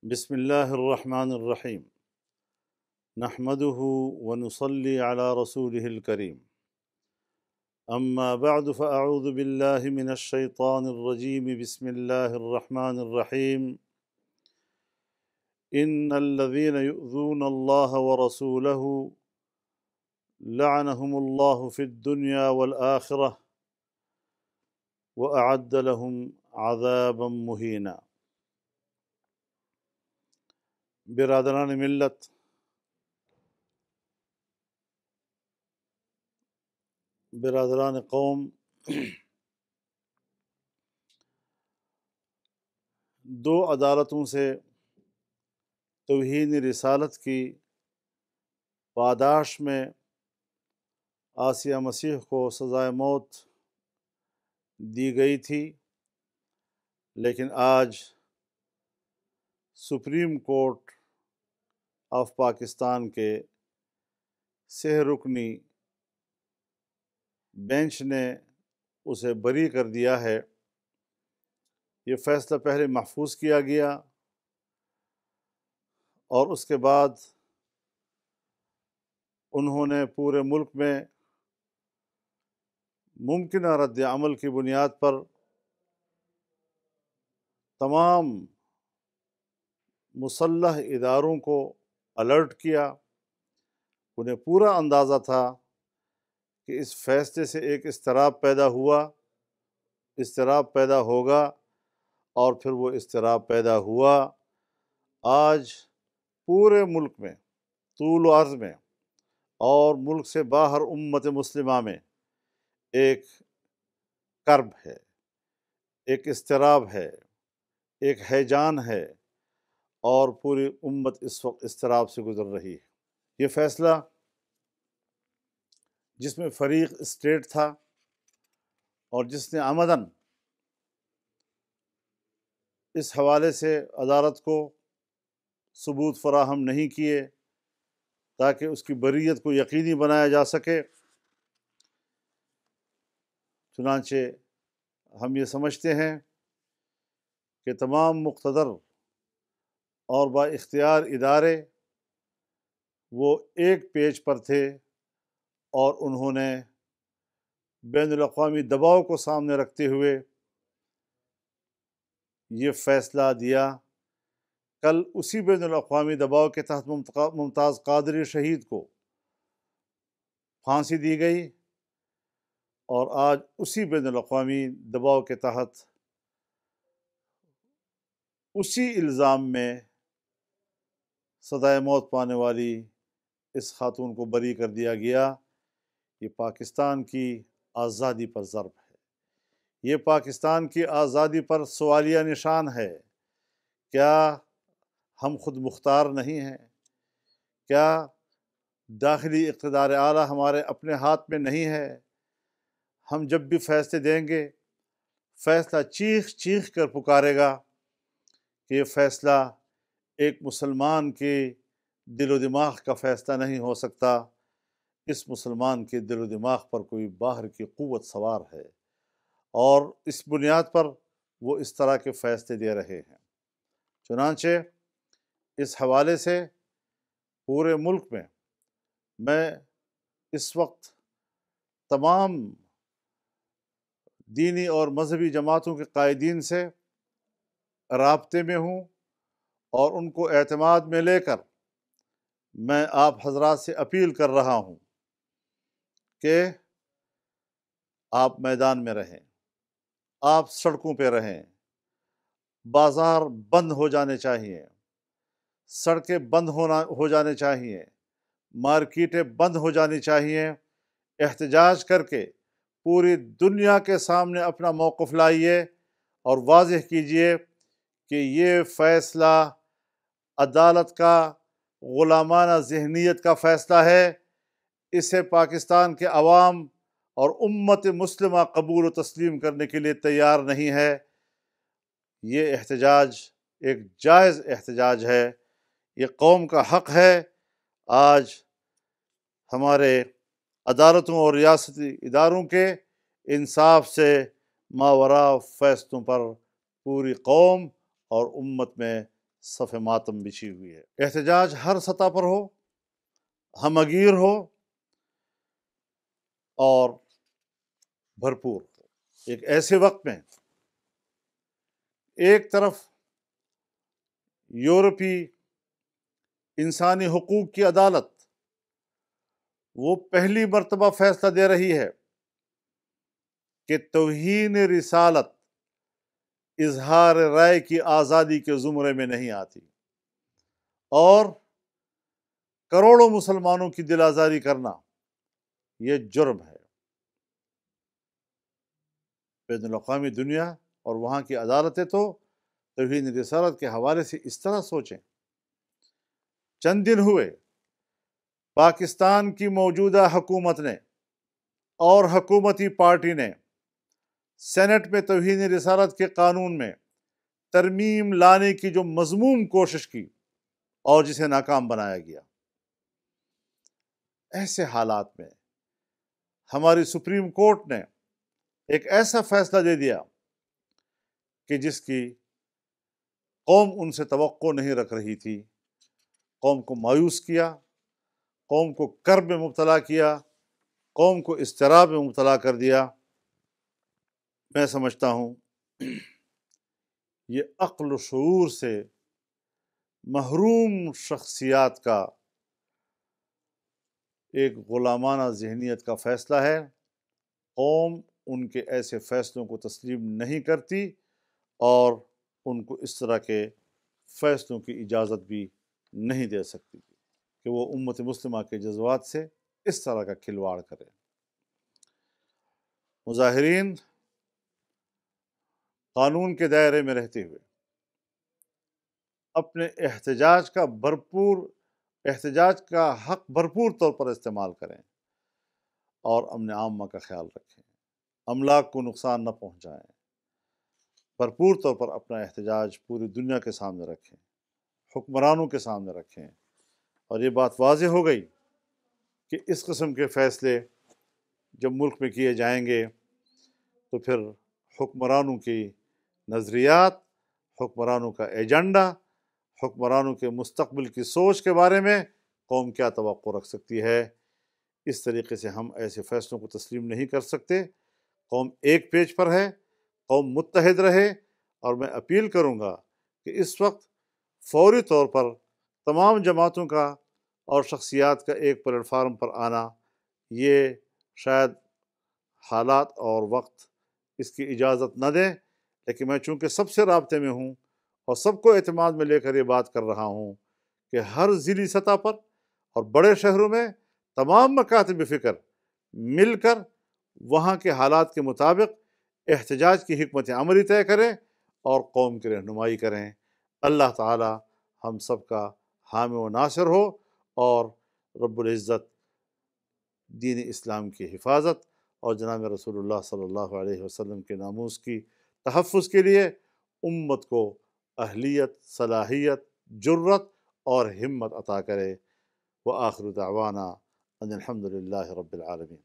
بسم الله الرحمن الرحيم نحمده ونصلي على رسوله الكريم أما بعد فأعوذ بالله من الشيطان الرجيم بسم الله الرحمن الرحيم إن الذين يؤذون الله ورسوله لعنهم الله في الدنيا والآخرة وأعد لهم عذابا مهينا۔ برادران ملت، برادران قوم، دو عدالتوں سے توہین رسالت کی پاداش میں عیسی مسیح کو سزائے موت دی گئی تھی، لیکن آج سپریم کورٹ آف پاکستان کے سہ رکنی بینچ نے اسے بری کر دیا ہے۔ یہ فیصلہ پہلے محفوظ کیا گیا اور اس کے بعد انہوں نے پورے ملک میں ممکنہ رد عمل کی بنیاد پر تمام مسلح اداروں کو الرٹ کیا۔ انہیں پورا اندازہ تھا کہ اس فیصلے سے ایک اضطراب پیدا ہوا، اضطراب پیدا ہوگا، اور پھر وہ اضطراب پیدا ہوا۔ آج پورے ملک میں، طول و عرض میں اور ملک سے باہر امت مسلمہ میں ایک کرب ہے، ایک اضطراب ہے، ایک ہیجان ہے، اور پوری امت اس وقت اضطراب سے گزر رہی ہے۔ یہ فیصلہ جس میں فریق اسٹیٹ تھا اور جس نے عمداً اس حوالے سے عدالت کو ثبوت فراہم نہیں کیے تاکہ اس کی بریت کو یقینی بنایا جا سکے، چنانچہ ہم یہ سمجھتے ہیں کہ تمام مقتدر اور با اختیار ادارے وہ ایک پیج پر تھے اور انہوں نے بین الاقوامی دباؤ کو سامنے رکھتے ہوئے یہ فیصلہ دیا۔ کل اسی بین الاقوامی دباؤ کے تحت ممتاز قادری شہید کو پھانسی دی گئی، اور آج اسی بین الاقوامی دباؤ کے تحت اسی الزام میں سزائے موت پانے والی اس خاتون کو بری کر دیا گیا۔ یہ پاکستان کی آزادی پر ضرب ہے، یہ پاکستان کی آزادی پر سوالیہ نشان ہے۔ کیا ہم خود مختار نہیں ہیں؟ کیا داخلی اقتدار اعلیٰ ہمارے اپنے ہاتھ میں نہیں ہے؟ ہم جب بھی فیصلے دیں گے، فیصلہ چیخ چیخ کر پکارے گا کہ یہ فیصلہ ایک مسلمان کے دل و دماغ کا فیصلہ نہیں ہو سکتا، اس مسلمان کے دل و دماغ پر کوئی باہر کی قوت سوار ہے، اور اس بنیاد پر وہ اس طرح کے فیصلے دے رہے ہیں۔ چنانچہ اس حوالے سے پورے ملک میں اس وقت تمام دینی اور مذہبی جماعتوں کے قائدین سے رابطے میں ہوں، اور ان کو اعتماد میں لے کر میں آپ حضرات سے اپیل کر رہا ہوں کہ آپ میدان میں رہیں، آپ سڑکوں پہ رہیں۔ بازار بند ہو جانے چاہیے، سڑکیں بند ہو جانے چاہیے، مارکیٹیں بند ہو جانی چاہیے۔ احتجاج کر کے پوری دنیا کے سامنے اپنا موقف لائیے اور واضح کیجیے کہ یہ فیصلہ عدالت کا غلامانہ ذہنیت کا فیصلہ ہے، اسے پاکستان کے عوام اور امت مسلمہ قبول و تسلیم کرنے کے لیے تیار نہیں ہے۔ یہ احتجاج ایک جائز احتجاج ہے، یہ قوم کا حق ہے۔ آج ہمارے عدالتوں اور ریاستی اداروں کے انصاف سے ماوراء فیصلوں پر پوری قوم اور امت میں صف ماتم بچھی ہوئی ہے۔ احتجاج ہر سطح پر ہو، ہمگیر ہو اور بھرپور ہو۔ ایک ایسے وقت میں ایک طرف یورپی انسانی حقوق کی عدالت وہ پہلی مرتبہ فیصلہ دے رہی ہے کہ توہین رسالت اظہار رائے کی آزادی کے زمرے میں نہیں آتی، اور کروڑوں مسلمانوں کی دل آزاری کرنا یہ جرم ہے۔ بین الاقوامی دنیا اور وہاں کی عدالتیں تو توہین رسالت کے حوالے سے اس طرح سوچیں۔ چند دن ہوئے پاکستان کی موجودہ حکومت نے اور حکومتی پارٹی نے سینٹ میں توہین رسالت کے قانون میں ترمیم لانے کی جو مذموم کوشش کی اور جسے ناکام بنایا گیا۔ ایسے حالات میں ہماری سپریم کورٹ نے ایک ایسا فیصلہ دے دیا کہ جس کی قوم ان سے توقع نہیں رکھ رہی تھی، قوم کو مایوس کیا، قوم کو کرب میں مبتلا کیا، قوم کو اضطراب میں مبتلا کر دیا۔ میں سمجھتا ہوں یہ عقل و شعور سے محروم شخصیات کا ایک غلامانہ ذہنیت کا فیصلہ ہے۔ قوم ان کے ایسے فیصلوں کو تسلیم نہیں کرتی اور ان کو اس طرح کے فیصلوں کی اجازت بھی نہیں دے سکتی کہ وہ امت مسلمہ کے جذبات سے اس طرح کا کھلواڑ کرے۔ مظاہرین قانون کے دائرے میں رہتے ہوئے اپنے احتجاج کا حق بھرپور طور پر استعمال کریں اور امن عامہ کا خیال رکھیں، املاک کو نقصان نہ پہنچائیں، بھرپور طور پر اپنا احتجاج پوری دنیا کے سامنے رکھیں، حکمرانوں کے سامنے رکھیں۔ اور یہ بات واضح ہو گئی کہ اس قسم کے فیصلے جب ملک میں کیے جائیں گے تو پھر حکمرانوں کی نظریات، حکمرانوں کا ایجنڈا، حکمرانوں کے مستقبل کی سوچ کے بارے میں قوم کیا توقع رکھ سکتی ہے۔ اس طریقے سے ہم ایسے فیصلوں کو تسلیم نہیں کر سکتے۔ قوم ایک پیج پر ہے، قوم متحد رہے، اور میں اپیل کروں گا کہ اس وقت فوری طور پر تمام جماعتوں کا اور شخصیات کا ایک پلیٹ فارم پر آنا، یہ شاید حالات اور وقت اس کی اجازت نہ دیں، لیکن میں چونکہ سب سے رابطے میں ہوں اور سب کو اعتماد میں لے کر یہ بات کر رہا ہوں کہ ہر ضلعی سطح پر اور بڑے شہروں میں تمام مکاتب فکر مل کر وہاں کے حالات کے مطابق احتجاج کی حکمت عملی طے کریں اور قوم کی رہنمائی کریں۔ اللہ تعالی ہم سب کا حامی و ناصر ہو، اور رب العزت دین اسلام کی حفاظت اور جناب رسول اللہ صلی اللہ علیہ وسلم کے ناموس کی تحفظ کے لیے امت کو اہلیت، صلاحیت، جرت اور ہمت عطا کرے۔ وآخر دعوانا ان الحمد للہ رب العالمین۔